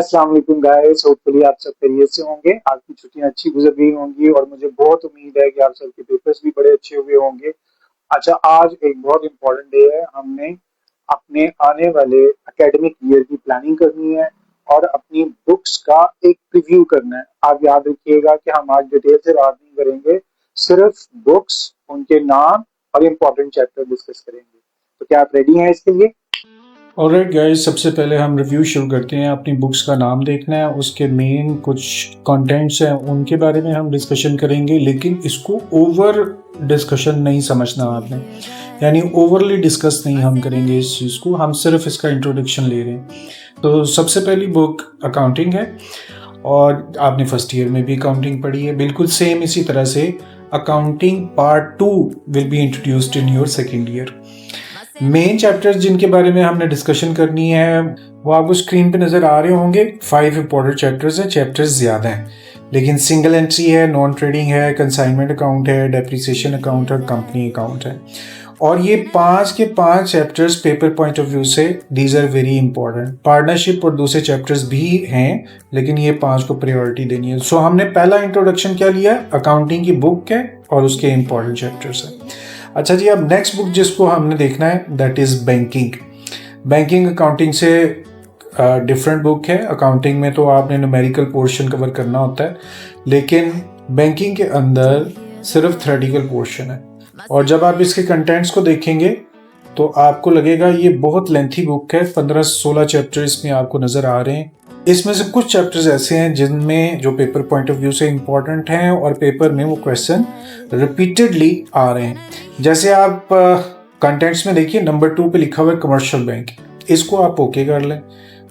अस्सलाम वालेकुम guys. Hopefully आप सब खैरियत से होंगे। आपकी छुट्टियां अच्छी गुजर गई होंगी और मुझे बहुत उम्मीद है कि आप सबके पेपर्स भी बड़े अच्छे हुए होंगे। अच्छा, आज एक बहुत इंपॉर्टेंट डे है। हमने अपने आने वाले एकेडमिक ईयर की प्लानिंग करनी है और अपनी बुक्स का एक प्रीव्यू करना है। आप याद रखिएगा कि हम आज डिटेल से बात नहीं करेंगे, सिर्फ बुक्स, उनके नाम और इम्पोर्टेंट चैप्टर डिस्कस करेंगे। तो क्या आप रेडी हैं इसके लिए? ऑलराइट गाइस, सबसे पहले हम रिव्यू शुरू करते हैं। अपनी बुक्स का नाम देखना है, उसके मेन कुछ कंटेंट्स हैं उनके बारे में हम डिस्कशन करेंगे, लेकिन इसको ओवर डिस्कशन नहीं समझना आपने, यानी ओवरली डिस्कस नहीं हम करेंगे इस चीज़ को, हम सिर्फ इसका इंट्रोडक्शन ले रहे हैं। तो सबसे पहली बुक अकाउंटिंग है और आपने फर्स्ट ईयर में भी अकाउंटिंग पढ़ी है, बिल्कुल सेम इसी तरह से accounting part 2 will be introduced in your second year. Main chapters जिनके बारे में हमने डिस्कशन करनी है वो आपको स्क्रीन पे नज़र आ रहे होंगे। 5 इंपॉर्टेंट चैप्टर्स हैं, चैप्टर्स ज़्यादा हैं लेकिन सिंगल एंट्री है, नॉन ट्रेडिंग है, कंसाइनमेंट अकाउंट है, डेप्रिसिएशन अकाउंट और कंपनी अकाउंट है। और ये 5 के 5 chapters paper point of view से these are very important. Partnership और दूसरे चैप्टर्स भी हैं लेकिन ये 5 को प्रायोरिटी देनी है। सो हमने पहला इंट्रोडक्शन क्या लिया, अकाउंटिंग की बुक है और उसके इंपॉर्टेंट चैप्टर्स हैं। अच्छा जी, अब नेक्स्ट बुक जिसको हमने देखना है that is banking. Banking accounting से डिफरेंट बुक है। अकाउंटिंग में तो आपने न्यूमेरिकल पोर्शन कवर करना होता है, लेकिन बैंकिंग के अंदर सिर्फ थ्योरेटिकल पोर्शन है। और जब आप इसके कंटेंट्स को देखेंगे तो आपको लगेगा ये बहुत लेंथी बुक है। 15-16 चैप्टर इसमें आपको नज़र आ रहे हैं। इसमें से कुछ चैप्टर्स ऐसे हैं जिनमें जो पेपर पॉइंट ऑफ व्यू से इम्पॉर्टेंट हैं और पेपर में वो क्वेश्चन रिपीटेडली आ रहे हैं। जैसे आप कंटेंट्स में देखिए, नंबर 2 पे लिखा हुआ है कमर्शियल बैंक, इसको आप ओके कर लें।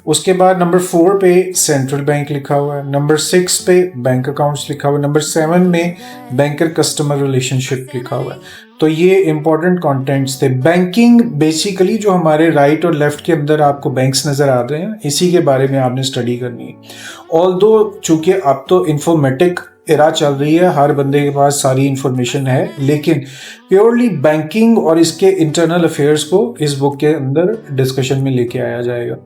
उसके बाद नंबर 4 पे सेंट्रल बैंक लिखा हुआ है, नंबर 6 पे बैंक अकाउंट्स लिखा हुआ है, नंबर 7 में बैंकर कस्टमर रिलेशनशिप लिखा हुआ है। तो ये इंपॉर्टेंट कंटेंट्स थे। बैंकिंग बेसिकली जो हमारे राइट और लेफ्ट के अंदर आपको बैंक्स नज़र आ रहे हैं, इसी के बारे में आपने स्टडी करनी है। ऑल्दो चूँकि अब तो इंफॉर्मेटिक एरा चल रही है, हर बंदे के पास सारी इंफॉर्मेशन है, लेकिन प्योरली बैंकिंग और इसके इंटरनल अफेयर्स को इस बुक के अंदर डिस्कशन में लेके आया जाएगा।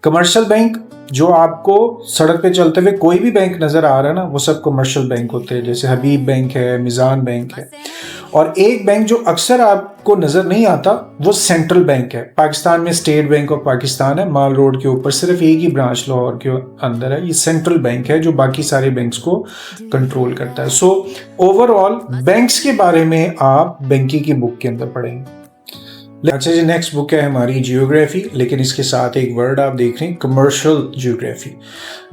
कमर्शियल बैंक जो आपको सड़क पे चलते हुए कोई भी बैंक नज़र आ रहा है ना, वो सब कमर्शियल बैंक होते हैं, जैसे हबीब बैंक है, मिज़ान बैंक है। और एक बैंक जो अक्सर आपको नज़र नहीं आता वो सेंट्रल बैंक है। पाकिस्तान में स्टेट बैंक ऑफ पाकिस्तान है, माल रोड के ऊपर सिर्फ एक ही ब्रांच लाहौर के अंदर है। ये सेंट्रल बैंक है जो बाकी सारे बैंक्स को कंट्रोल करता है। सो ओवरऑल बैंक्स के बारे में आप बैंकिंग की बुक के अंदर पढ़ेंगे। अच्छा जी, नेक्स्ट बुक है हमारी जियोग्राफी, लेकिन इसके साथ एक वर्ड आप देख रहे हैं, कमर्शियल जियोग्राफी।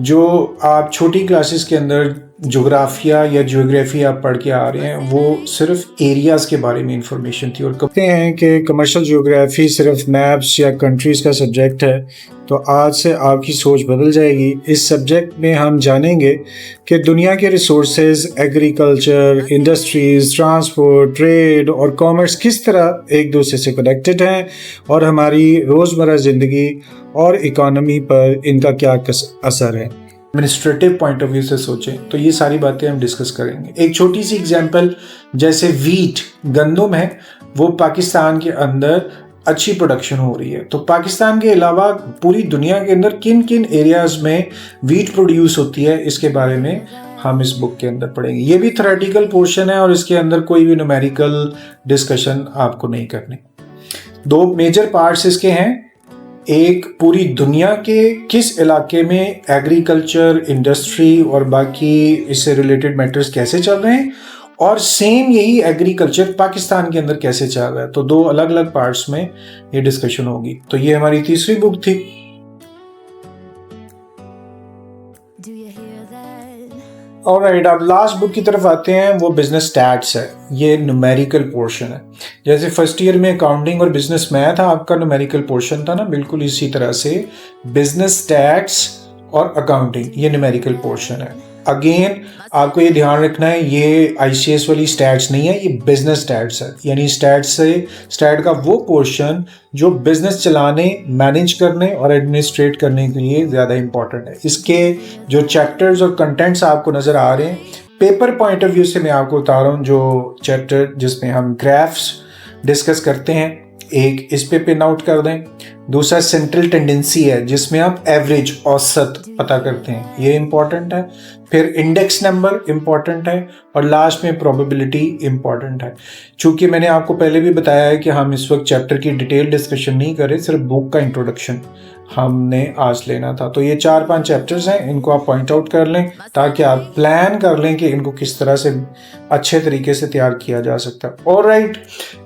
जो आप छोटी क्लासेस के अंदर जोग्राफिया या जियोग्राफी आप पढ़ के आ रहे हैं, वो सिर्फ एरियाज़ के बारे में इंफॉर्मेशन थी। और कहते हैं कि कमर्शियल जियोग्राफी सिर्फ मैप्स या कंट्रीज़ का सब्जेक्ट है, तो आज से आपकी सोच बदल जाएगी। इस सब्जेक्ट में हम जानेंगे कि दुनिया के resources, agriculture, industries, transport, trade और कॉमर्स किस तरह एक दूसरे से कनेक्टेड हैं और हमारी रोज़मर्रा ज़िंदगी और इकोनॉमी पर इनका क्या असर है। एडमिनिस्ट्रेटिव पॉइंट ऑफ व्यू से सोचें तो ये सारी बातें हम डिस्कस करेंगे। एक छोटी सी एग्जांपल, जैसे वीट, गंदम है, वो पाकिस्तान के अंदर अच्छी प्रोडक्शन हो रही है, तो पाकिस्तान के अलावा पूरी दुनिया के अंदर किन किन एरियाज़ में वीट प्रोड्यूस होती है, इसके बारे में हम इस बुक के अंदर पढ़ेंगे। ये भी थ्योरेटिकल पोर्शन है और इसके अंदर कोई भी न्यूमेरिकल डिस्कशन आपको नहीं करनी। 2 मेजर पार्ट्स इसके हैं। एक, पूरी दुनिया के किस इलाके में एग्रीकल्चर, इंडस्ट्री और बाकी इससे रिलेटेड मैटर्स कैसे चल रहे हैं, और सेम यही एग्रीकल्चर पाकिस्तान के अंदर कैसे चल रहा है। तो 2 अलग अलग पार्ट्स में ये डिस्कशन होगी। तो ये हमारी तीसरी बुक थी। ऑलराइट, अब लास्ट बुक की तरफ आते हैं, वो बिजनेस स्टैट्स है। ये न्यूमेरिकल पोर्शन है। जैसे फर्स्ट ईयर में अकाउंटिंग और बिजनेस मैथ आपका न्यूमेरिकल पोर्शन था ना, बिल्कुल इसी तरह से बिजनेस स्टैट्स और अकाउंटिंग ये न्यूमेरिकल पोर्शन है। अगेन आपको ये ध्यान रखना है, ये ICS वाली स्टैट्स नहीं है, ये बिजनेस स्टैट्स है। यानी स्टैट का वो पोर्शन जो बिजनेस चलाने, मैनेज करने और एडमिनिस्ट्रेट करने के लिए ज़्यादा इंपॉर्टेंट है। इसके जो चैप्टर्स और कंटेंट्स आपको नज़र आ रहे हैं, पेपर पॉइंट ऑफ व्यू से मैं आपको बता रहा हूँ, जो चैप्टर जिसमें हम ग्राफ्स डिस्कस करते हैं, एक इस पे पिन आउट कर दें। दूसरा सेंट्रल टेंडेंसी है जिसमें आप एवरेज औसत पता करते हैं, ये इंपॉर्टेंट है। फिर इंडेक्स नंबर इंपॉर्टेंट है और लास्ट में प्रोबेबिलिटी इंपॉर्टेंट है। चूंकि मैंने आपको पहले भी बताया है कि हम इस वक्त चैप्टर की डिटेल डिस्कशन नहीं करें, सिर्फ बुक का इंट्रोडक्शन हमने आज लेना था। तो ये 4-5 चैप्टर्स हैं, इनको आप पॉइंट आउट कर लें ताकि आप प्लान कर लें कि इनको किस तरह से अच्छे तरीके से तैयार किया जा सकता है। ऑलराइट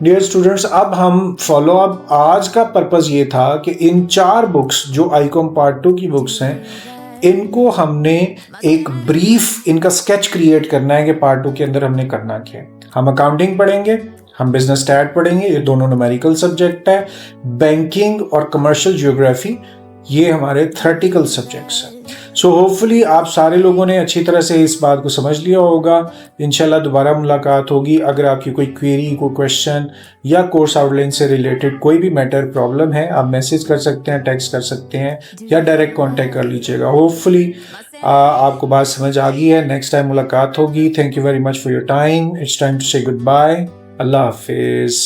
डियर स्टूडेंट्स, अब हम फॉलो अप, आज का पर्पस ये था कि इन 4 बुक्स जो आईकॉम पार्ट 2 की बुक्स हैं, इनको हमने एक ब्रीफ इनका स्केच क्रिएट करना है कि पार्ट 2 के अंदर हमने करना क्या है। हम अकाउंटिंग पढ़ेंगे, हम बिजनेस स्टैट पढ़ेंगे, ये दोनों न्यूमेरिकल सब्जेक्ट है। बैंकिंग और कमर्शियल ज्योग्राफी ये हमारे थ्योरेटिकल सब्जेक्ट्स हैं। सो होपफुली आप सारे लोगों ने अच्छी तरह से इस बात को समझ लिया होगा। इंशाल्लाह दोबारा मुलाकात होगी। अगर आपकी कोई क्वेरी, कोई क्वेश्चन या कोर्स आउटलाइन से रिलेटेड कोई भी मैटर प्रॉब्लम है, आप मैसेज कर सकते हैं, टेक्स्ट कर सकते हैं या डायरेक्ट कांटेक्ट कर लीजिएगा। होपफुली आपको बात समझ आ गई है। नेक्स्ट टाइम मुलाकात होगी। Thank you very much for your time. It's time to say goodbye. अल्लाह हाफिज।